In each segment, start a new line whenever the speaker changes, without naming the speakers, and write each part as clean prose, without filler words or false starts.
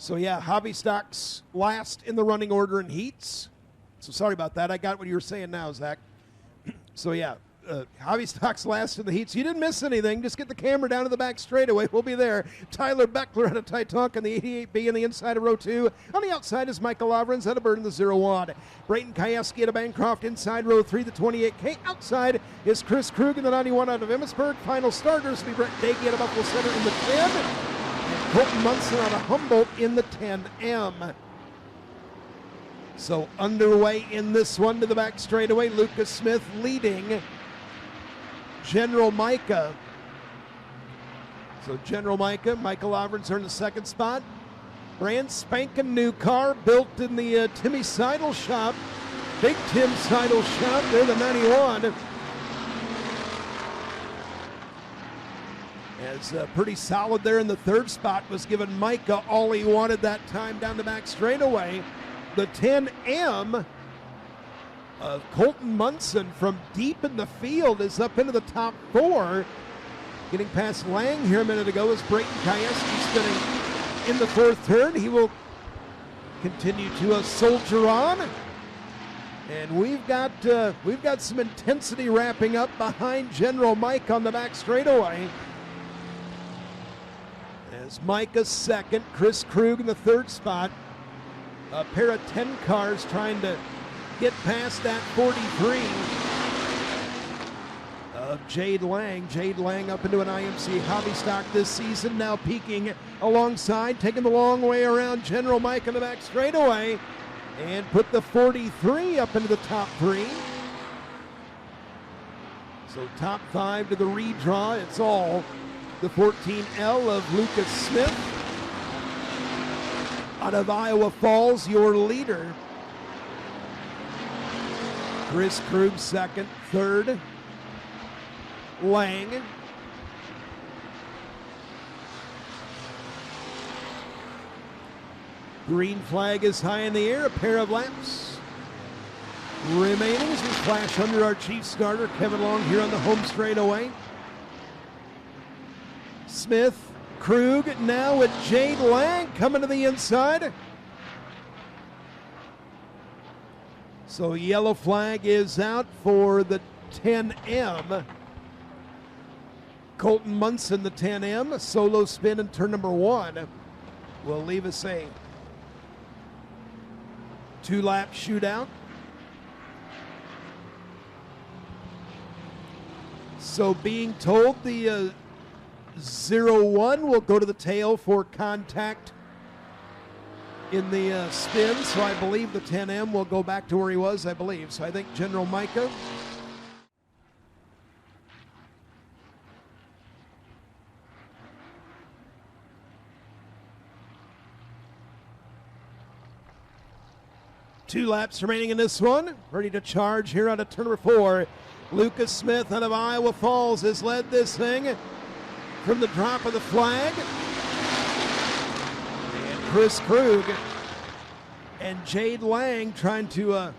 So yeah, Hobby Stocks last in the running order in heats. So sorry about that. I got what you were saying now, Zach. So yeah, Hobby Stocks last in the heats. You didn't miss anything. Just get the camera down to the back straightaway. We'll be there. Tyler Beckler out of Titank on the 88B on the inside of row 2. On the outside is Michael Lovrens out of Bird in the 01. Brayton Kayeski out of Bancroft inside row 3, the 28K. Outside is Chris Krug in the 91 out of Emmitsburg. Final starters will be Brett Dagey out of Buffalo Center in the 10. And Colton Munson out of Humboldt in the 10M. So underway in this one to the back straightaway. Lucas Smith leading General Micah. So General Micah, Michael Lovrens are in the second spot. Brand spanking new car built in the Timmy Seidel shop. Big Tim Seidel shop. They're the 91. As pretty solid there in the third spot was giving Micah all he wanted that time down the back straightaway. The 10M of Colton Munson from deep in the field is up into the top 4. Getting past Lang here a minute ago is Brayton Kayeski spinning in the fourth turn. He will continue to soldier on. And we've got some intensity wrapping up behind General Mike on the back straightaway. As Micah's second, Chris Krug in the third spot. A pair of 10 cars trying to get past that 43 of Jade Lang. Jade Lang up into an IMCA Hobby Stock this season, now peaking alongside, taking the long way around General Mike on the back straightaway, and put the 43 up into the top 3. So top 5 to the redraw. It's all the 14L of Lucas Smith out of Iowa Falls, your leader. Chris Krug second, third, Lang. Green flag is high in the air, a pair of laps remaining as we flash under our chief starter, Kevin Long, here on the home straightaway. Smith, Krug now with Jade Lang coming to the inside. So yellow flag is out for the 10M. Colton Munson, the 10M, a solo spin in turn number 1 will leave us a 2-lap shootout. So being told the 01 will go to the tail for contact in the spin, so I believe the 10M will go back to where he was, I believe. So I think General Micah two laps remaining in this one. Ready to charge here out of turn number 4. Lucas Smith out of Iowa Falls has led this thing from the drop of the flag. And Chris Krug and Jade Lang trying to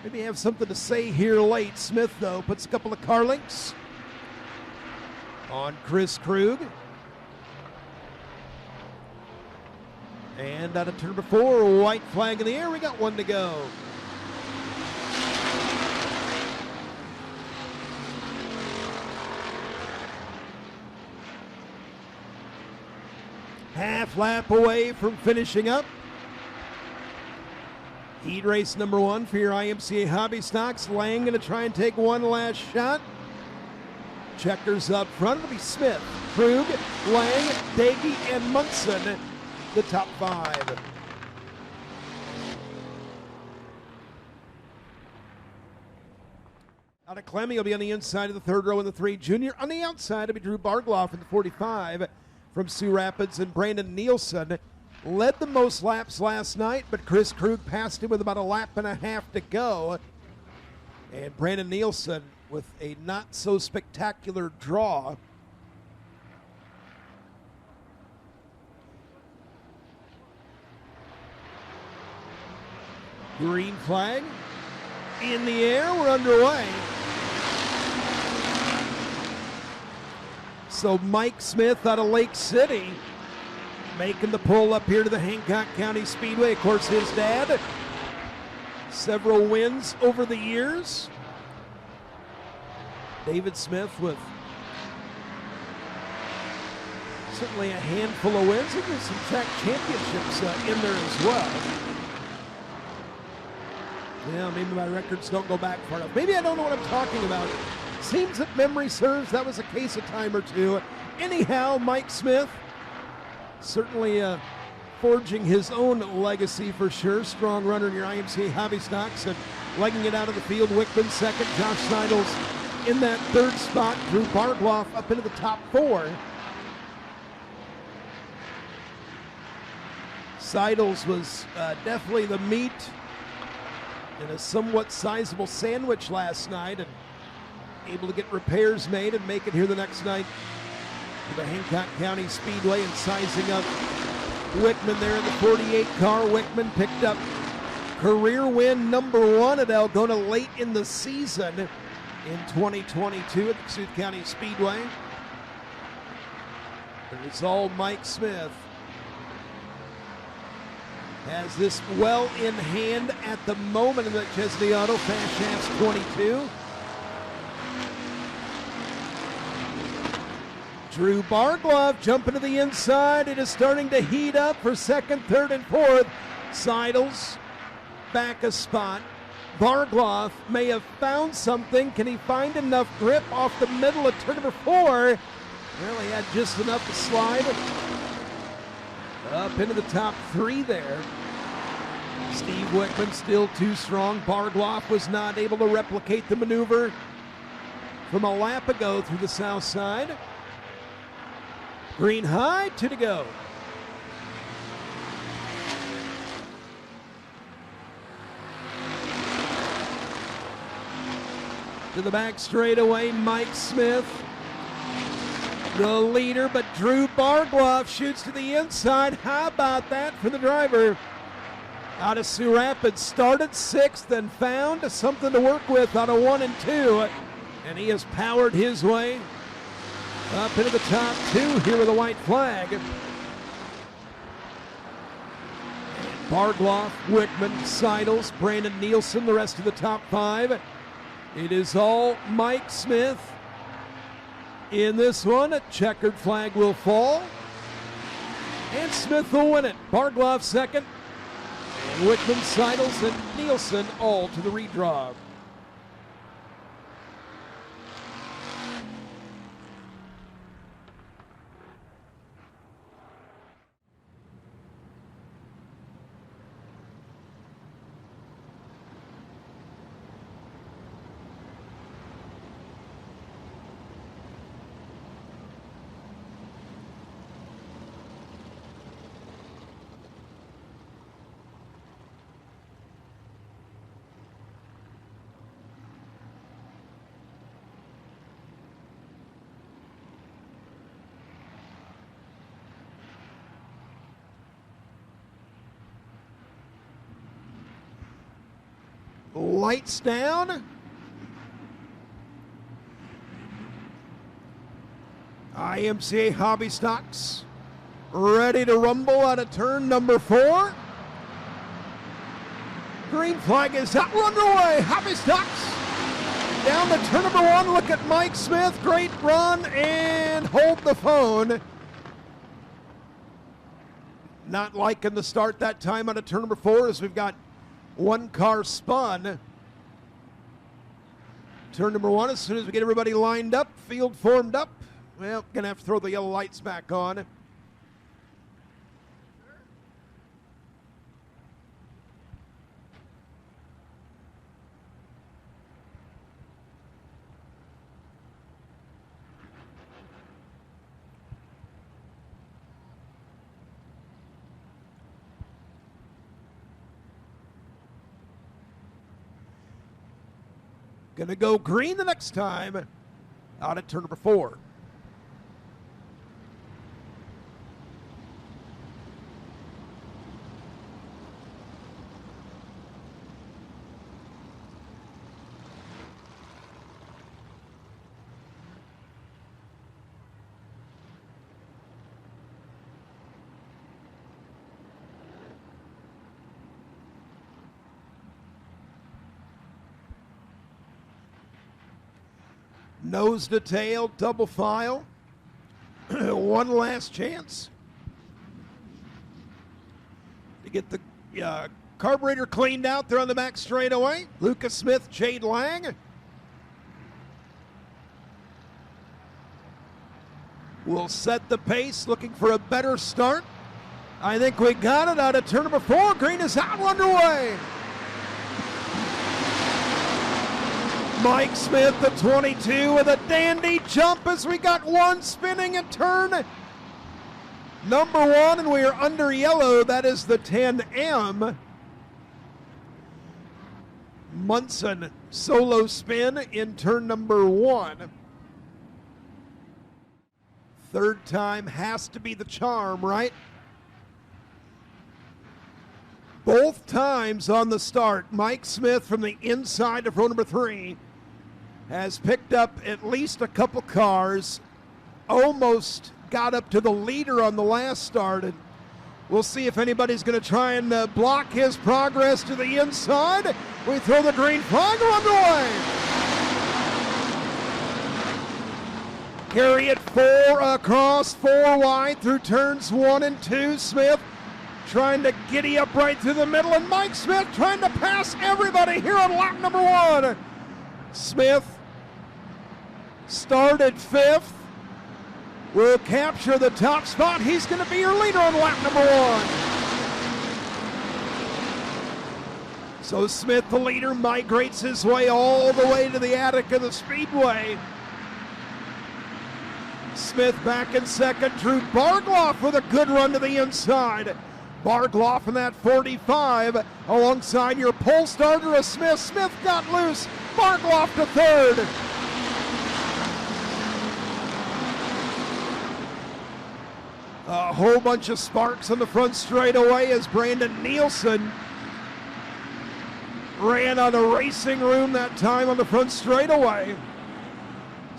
maybe have something to say here late. Smith, though, puts a couple of car links on Chris Krug. And out of turn number 4, white flag in the air. We got one to go. Half lap away from finishing up. Heat race number 1 for your IMCA Hobby Stocks. Lang going to try and take one last shot. Checkers up front. It'll be Smith, Krug, Lang, Dagey, and Munson, the top 5. Out of Clemmy will be on the inside of the third row in the 3 junior. On the outside will be Drew Bargloff in the 45 from Sioux Rapids, and Brandon Nielsen led the most laps last night, but Chris Krug passed him with about a lap and a half to go. And Brandon Nielsen with a not so spectacular draw. Green flag in the air, we're underway. So Mike Smith out of Lake City making the pull up here to the Hancock County Speedway. Of course, his dad, several wins over the years. David Smith with certainly a handful of wins. And there's some track championships in there as well. Yeah, maybe my records don't go back far enough. Maybe I don't know what I'm talking about. Seems that memory serves, that was a case a time or two. Anyhow, Mike Smith certainly forging his own legacy for sure. Strong runner in your IMCA Hobby Stocks and legging it out of the field. Wickman second, Josh Seidels in that third spot. Drew Bargloff up into the top four. Seidels was definitely the meat in a somewhat sizable sandwich last night and able to get repairs made and make it here the next night to the Hancock County Speedway and sizing up Wickman there in the 48 car. Wickman picked up career win number 1 at Algona late in the season in 2022 at the Kasuth County Speedway. It is all Mike Smith. Has this well in hand at the moment in the Chesney Auto Fast Shafts 22. Drew Bargloff jumping to the inside. It is starting to heat up for second, third, and fourth. Seidels back a spot. Bargloff may have found something. Can he find enough grip off the middle of turn number 4? Well, he had just enough to slide up into the top 3 there. Steve Wickman still too strong. Bargloff was not able to replicate the maneuver from a lap ago through the south side. Green high, 2 to go. To the back straightaway, Mike Smith, the leader, but Drew Bargloff shoots to the inside. How about that for the driver? Out of Sioux Rapids, started 6th and found something to work with out of 1 and 2. And he has powered his way up into the top 2 here with a white flag. Bargloff, Wickman, Seidels, Brandon Nielsen, the rest of the top 5. It is all Mike Smith. In this one, a checkered flag will fall. And Smith will win it. Bargloff second. And Wickman, Seidels, and Nielsen all to the redraw. Lights down. IMCA Hobby Stocks ready to rumble out of turn number 4. Green flag is out. We're underway. Hobby Stocks down to turn number 1. Look at Mike Smith. Great run and hold the phone. Not liking the start that time out of turn number 4 as we've got one car spun. Turn number 1, as soon as we get everybody lined up, field formed up, well, gonna have to throw the yellow lights back on. Gonna go green the next time out at turn number 4. Nose to tail, double file. One last chance to get the carburetor cleaned out there on the back straightaway. Lucas Smith, Jade Lang. Will set the pace, looking for a better start. I think we got it out of turn number 4. Green is out, underway. Mike Smith, the 22, with a dandy jump as we got one spinning at turn number 1, and we are under yellow. That is the 10M. Munson, solo spin in turn number 1. Third time has to be the charm, right? Both times on the start, Mike Smith from the inside of row number 3 has picked up at least a couple cars, almost got up to the leader on the last start, and we'll see if anybody's going to try and block his progress to the inside. We throw the green flag, we're underway. Carry it 4 across, 4 wide through turns 1 and 2. Smith trying to giddy up right through the middle, and Mike Smith trying to pass everybody here on lap number 1. Smith started 5th. Will capture the top spot. He's going to be your leader on lap number 1. So Smith, the leader, migrates his way all the way to the attic of the Speedway. Smith back in second. Drew Bargloff with a good run to the inside. Bargloff in that 45 alongside your pole starter of Smith. Smith got loose. Bargloff to third. A whole bunch of sparks on the front straightaway as Brandon Nielsen ran out of racing room that time on the front straightaway.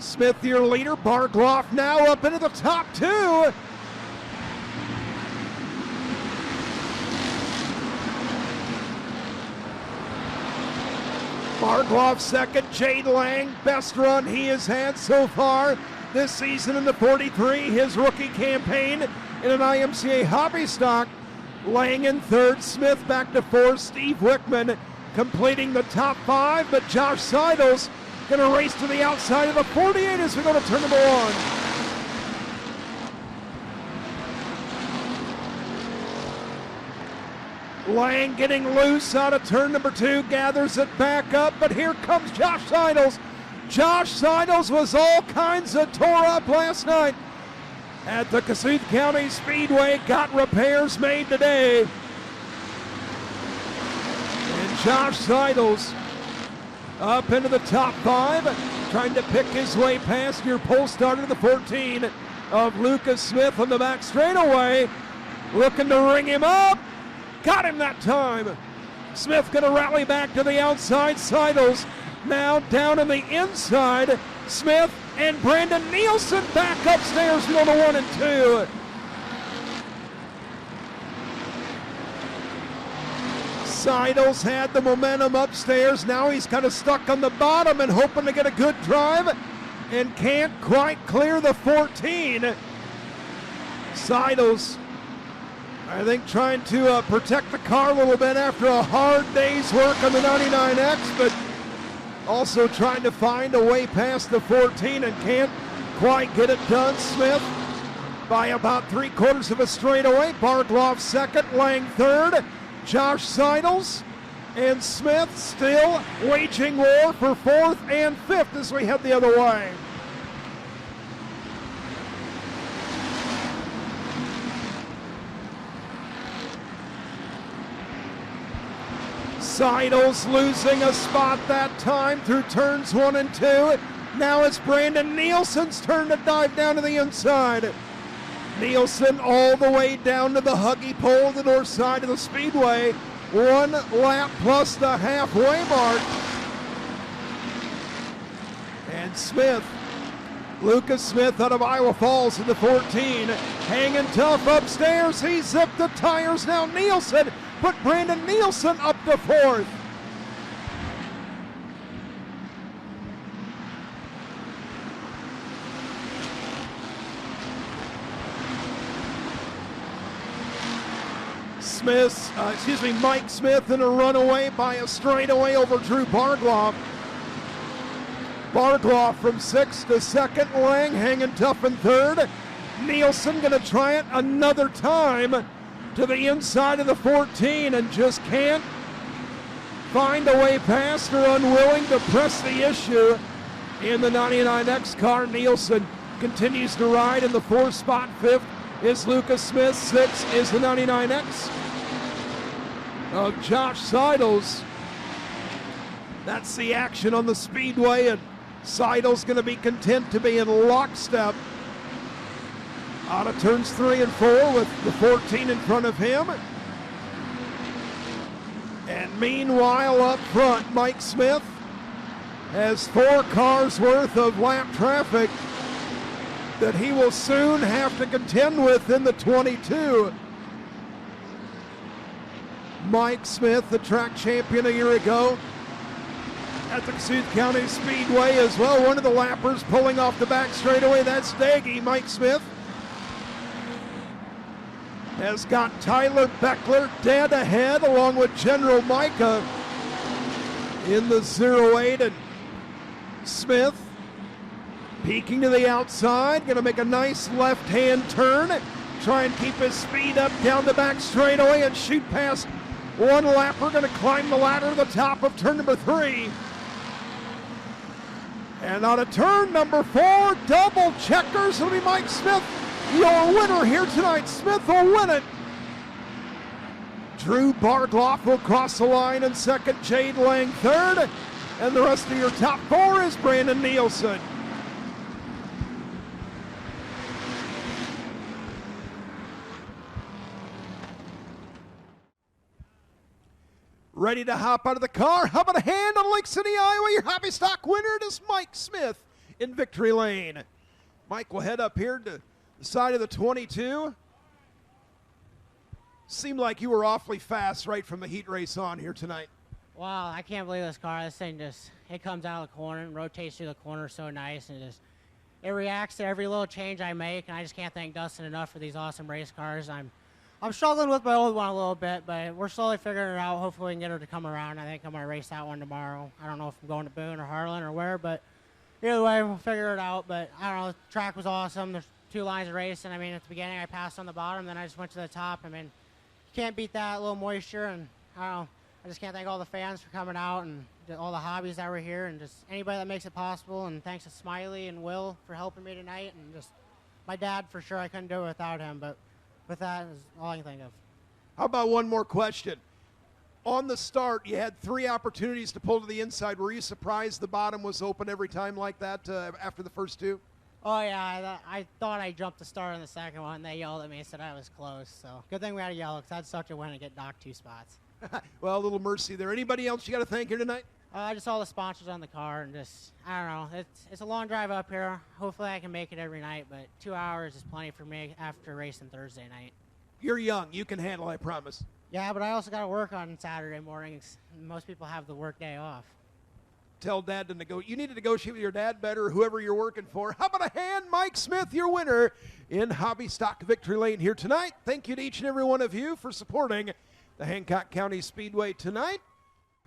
Smith, your leader. Bargloff now up into the top 2. Bargloff second. Jade Lang, best run he has had so far this season in the 43, his rookie campaign in an IMCA Hobby Stock. Lang in third. Smith back to 4th. Steve Wickman completing the top 5, but Josh Seidels going to race to the outside of the 48 as we go to turn number 1. Lang getting loose out of turn number 2, gathers it back up, but here comes Josh Seidels. Josh Seidels was all kinds of tore up last night at the Cassuth County Speedway. Got repairs made today. And Josh Seidels up into the top 5, trying to pick his way past your pole starter, the 14 of Lucas Smith on the back straightaway. Looking to ring him up. Got him that time. Smith going to rally back to the outside. Seidels now down in the inside. Smith and Brandon Nielsen back upstairs in the 1 and 2. Seidels had the momentum upstairs. Now he's kind of stuck on the bottom and hoping to get a good drive and can't quite clear the 14. Seidels, I think, trying to protect the car a little bit after a hard day's work on the 99X, but also trying to find a way past the 14 and can't quite get it done. Smith by about 3/4 of a straightaway. Bargloff second, Lang third. Josh Seidels and Smith still waging war for 4th and 5th as we head the other way. Seidels losing a spot that time through turns 1 and 2. Now it's Brandon Nielsen's turn to dive down to the inside. Nielsen all the way down to the huggy pole, the north side of the Speedway. 1 lap plus the halfway mark. And Smith, Lucas Smith out of Iowa Falls in the 14, hanging tough upstairs. He zipped the tires. Now Nielsen put Brandon Nielsen up to 4th. Mike Smith in a runaway by a straightaway over Drew Bargloff. Bargloff from 6th to 2nd. Lang hanging tough in 3rd. Nielsen going to try it another time to the inside of the 14 and just can't find a way past or unwilling to press the issue in the 99X car. Nielsen continues to ride in the 4th spot. 5th is Lucas Smith. 6th is the 99X of Josh Seidels. That's the action on the Speedway, and Seidel's going to be content to be in lockstep out of turns 3 and 4 with the 14 in front of him. And meanwhile, up front, Mike Smith has 4 cars worth of lap traffic that he will soon have to contend with in the 22. Mike Smith, the track champion a year ago at the Hancock County Speedway as well. One of the lappers pulling off the back straightaway, that's Daggy. Mike Smith has got Tyler Beckler dead ahead along with General Micah in the 08, and Smith peeking to the outside, going to make a nice left-hand turn, try and keep his speed up down the back straightaway and shoot past one lapper, going to climb the ladder to the top of turn number 3. And on a turn number 4, double checkers, it'll be Mike Smith, your winner here tonight. Smith will win it. Drew Bargloff will cross the line in 2nd, Jade Lang 3rd, and the rest of your top 4 is Brandon Nielsen. Ready to hop out of the car? How about a hand on Lake City, Iowa? Your Hobby Stock winner, it is Mike Smith in victory lane. Mike will head up here to the side of the 22. Seemed like you were awfully fast right from the heat race on here tonight.
Wow, I can't believe this car. This thing just, it comes out of the corner and rotates through the corner so nice, and it reacts to every little change I make, and I just can't thank Dustin enough for these awesome race cars. I'm struggling with my old one a little bit, but we're slowly figuring it out. Hopefully we can get her to come around. I think I'm going to race that one tomorrow. I don't know if I'm going to Boone or Harlan or where, but either way, we'll figure it out. But I don't know, the track was awesome. There's 2 lines of racing. I mean, at the beginning I passed on the bottom, then I just went to the top. I mean, you can't beat that, a little moisture, and I don't know. I just can't thank all the fans for coming out and all the hobbies that were here and just anybody that makes it possible. And thanks to Smiley and Will for helping me tonight, and just my dad for sure. I couldn't do it without him, but with that is all I can think of.
How about one more question? On the start, you had 3 opportunities to pull to the inside. Were you surprised the bottom was open every time like that after the first 2?
Oh, yeah. I thought I jumped the start on the second one. They yelled at me and said I was close. So good thing we had a yellow, because I'd suck to win and get docked 2 spots.
Well, a little mercy there. Anybody else you got to thank here tonight?
Just all the sponsors on the car, and just, I don't know, it's a long drive up here. Hopefully I can make it every night, but 2 hours is plenty for me after racing Thursday night.
You're young. You can handle, I promise.
Yeah, but I also got to work on Saturday mornings. Most people have the work day off.
Tell Dad to negotiate. You need to negotiate with your dad better, or whoever you're working for. How about a hand? Mike Smith, your winner in Hobby Stock Victory Lane here tonight. Thank you to each and every one of you for supporting the Hancock County Speedway tonight.